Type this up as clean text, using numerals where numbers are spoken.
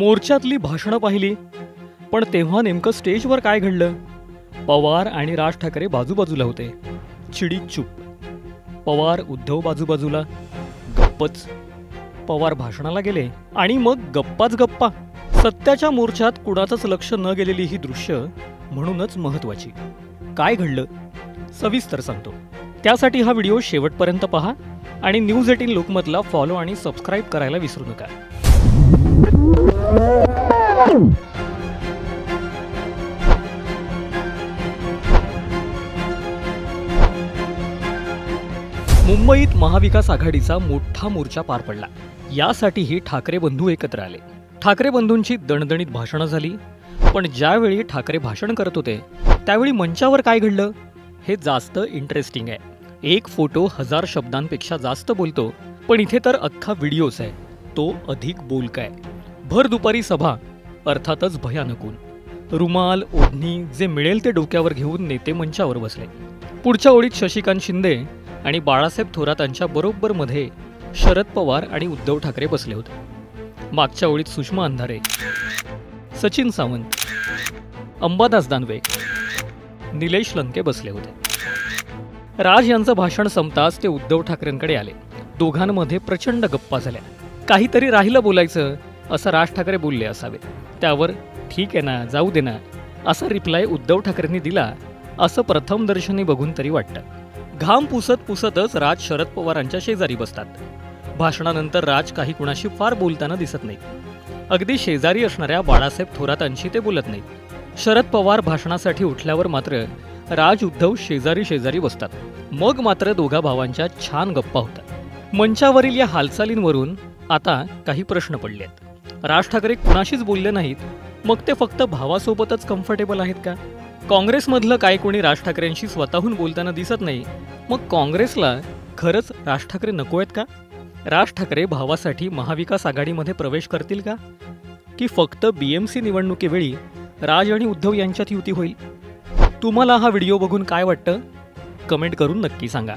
मोर्चातली भाषणं पाहिली, पण तेव्हा नेमकं स्टेजवर काय घडलं? पवार आणि राज ठाकरे बाजूबाजूला होते, चिडीत चूप. पवार उद्धव बाजूबाजूला, गप्पच. पवार भाषणाला गेले आणि मग गप्पाच गप्पा. सत्याच्या मोर्चात कुणाचंच लक्ष न गेलेली ही दृश्य म्हणूनच महत्वाची. काय घडलं सविस्तर सांगतो. त्यासाठी हा व्हिडिओ शेवटपर्यंत पहा आणि न्यूज 18 लोकमतला फॉलो आणि सबस्क्राईब करायला विसरू नका. मुंबईत महाविकास आघाडीचा मोठा मोर्चा पार पडला. यासाठीही ठाकरे बंधू एकत्र आले. ठाकरे बंधूंची दणदणीत भाषणं झाली. पण ज्यावेळी ठाकरे भाषण करत होते त्यावेळी मंचावर काय घडलं हे जास्त इंटरेस्टिंग आहे. एक फोटो 1000 शब्दांपेक्षा जास्त बोलतो, पण इथे तर अख्खा व्हिडिओच आहे, तो अधिक बोलका आहे. भर दुपारी सभा, अर्थातच भयानक ऊन. रुमाल ओढणी जे मिळेल ते डोक्यावर घेऊन नेते मंचावर बसले. पुढच्या ओळीत शशिकांत शिंदे आणि बाळासाहेब थोरातांच्या बरोबर मध्ये शरद पवार आणि उद्धव ठाकरे बसले होते. मागच्या ओळीत सुषमा अंधारे, सचिन सावंत, अंबादास दानवे, निलेश लंके बसले होते. राज यांचं भाषण संपताच ते उद्धव ठाकरेंकडे आले. दोघांमध्ये प्रचंड गप्पा झाल्या. काहीतरी राहिलं बोलायचं असं राज ठाकरे बोलले असावे. त्यावर ठीक आहे ना, जाऊ दे ना असा रिप्लाय उद्धव ठाकरेंनी दिला असं प्रथम दर्शनी बघून तरी वाटतं. घाम पुसत पुसतच राज शरद पवारांच्या शेजारी बसतात. भाषणानंतर राज काही कुणाशी फार बोलताना दिसत नाही. अगदी शेजारी असणाऱ्या बाळासाहेब थोरातांशी ते बोलत नाही. शरद पवार भाषणासाठी उठल्यावर मात्र राज उद्धव शेजारी शेजारी बसतात. मग मात्र दोघा भावांच्या छान गप्पा होतात. मंचावरील या हालचालींवरून आता काही प्रश्न पडले आहेत. राज ठाकरे कुणाशीच बोलले नाहीत, मग ते फक्त भावासोबतच कम्फर्टेबल आहेत का? काँग्रेसमधलं काय कोणी राज ठाकरेंशी स्वतःहून बोलताना दिसत नाही, मग काँग्रेसला खरंच राज ठाकरे नको आहेत का? राज ठाकरे भावासाठी महाविकास आघाडीमध्ये प्रवेश करतील का, की फक्त BMC निवडणुकीवेळी राज आणि उद्धव यांच्यात युती होईल? तुम्हाला हा व्हिडिओ बघून काय वाटतं कमेंट करून नक्की सांगा.